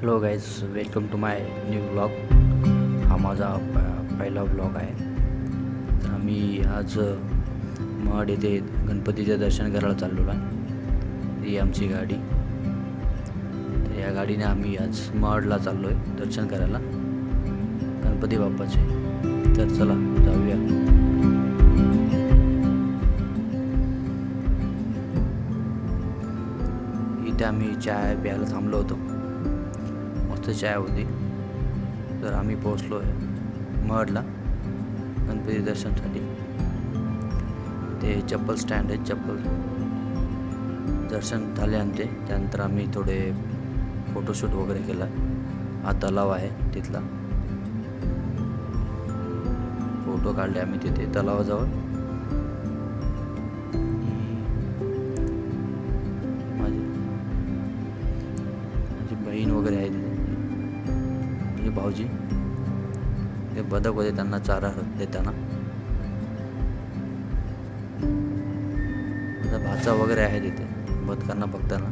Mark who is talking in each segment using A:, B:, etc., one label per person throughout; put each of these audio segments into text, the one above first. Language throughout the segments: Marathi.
A: Hello guys, welcome to my new blog. हा माझा पहिला ब्लॉग आहे. तर आम्ही आज महाड येथे गणपतीचे दर्शन करायला चाललो आहे. ही आमची गाडी. तर या गाडीने आम्ही आज महाडला चाललो आहे दर्शन करायला गणपती बाप्पाचे. तर चला जाऊया. इथे आम्ही चाय प्यायला थांबलो होतो. मस्त चाय होती. तर आम्ही पोहोचलो आहे महाडला गणपती दर्शनासाठी. ते चप्पल स्टँड आहे. चप्पल दर्शन झाले आमचे. त्यानंतर आम्ही थोडे फोटोशूट वगैरे केला. हा तलाव आहे तिथला. फोटो काढले आम्ही तिथे तलावाजवळ. माझी बहीण वगैरे आहे तिथे, म्हणजे भाऊजी. ते बदक होते, त्यांना चारा देताना. माझा भाचा वगैरे आहे तिथे बदकांना बघताना.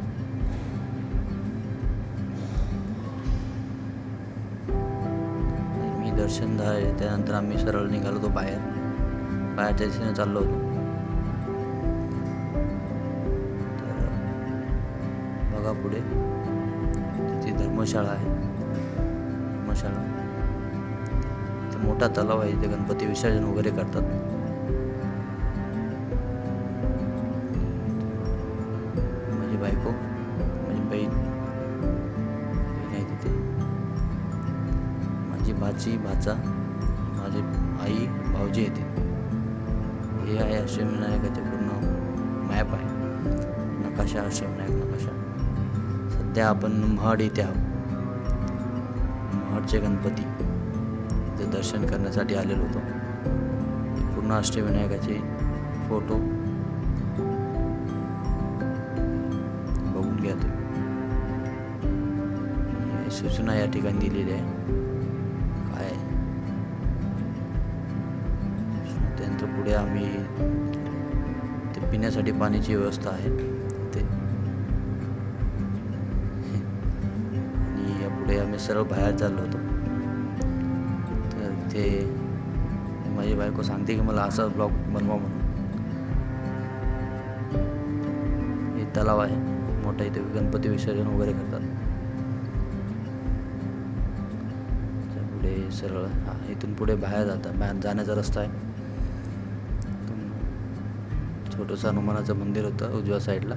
A: मी दर्शन झाले त्यानंतर आम्ही सरळ निघालो होतो बाहेरच्या दिशेने चाललो होतो. तर बघा पुढे तिथे धर्मशाळा आहे. धर्मशाळा ते मोठा तलाव आहे. इथे गणपती विसर्जन वगैरे करतात. माझी बायको, माझी बहीण आहे तिथे. माझी भाची, भाचा, माझी आई, भाऊजी येते. हे आहे अष्टविनायकाचे पूर्ण मॅप आहे. नकाशा, अष्टविनायक नकाशा. सध्या आपण महाड इथे आहोत. महाडचे गणपती ते दर्शन करण्यासाठी आलेलो होतो. पूर्ण अष्टविनायकाचे फोटो बघून घ्या तुम्ही. सूचना या ठिकाणी दिलेली आहे. काय त्यानंतर पुढे आम्ही ते पिण्यासाठी पाण्याची व्यवस्था आहे ते. आणि यापुढे आम्ही सरळ बाहेर चाललो होतो. तर ते माझी बायको सांगते की मला असा ब्लॉग बनवा म्हणून. हे तलाव आहे मोठा. इथे गणपती विसर्जन वगैरे करतात. पुढे सरळ इथून पुढे बाहेर जाण्याचा रस्ता आहे. छोटंसं हनुमानाचं मंदिर होतं उजव्या साईडला.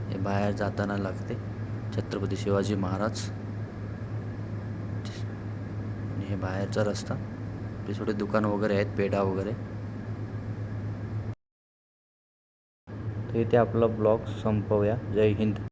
A: हे बाहेर जाताना लागते छत्रपती शिवाजी महाराज. आणि हे बाहेरचा रस्ता. ते छोटे दुकान वगैरे आहेत, पेढा वगैरे. तर इथे आपला ब्लॉग संपवूया. जय हिंद.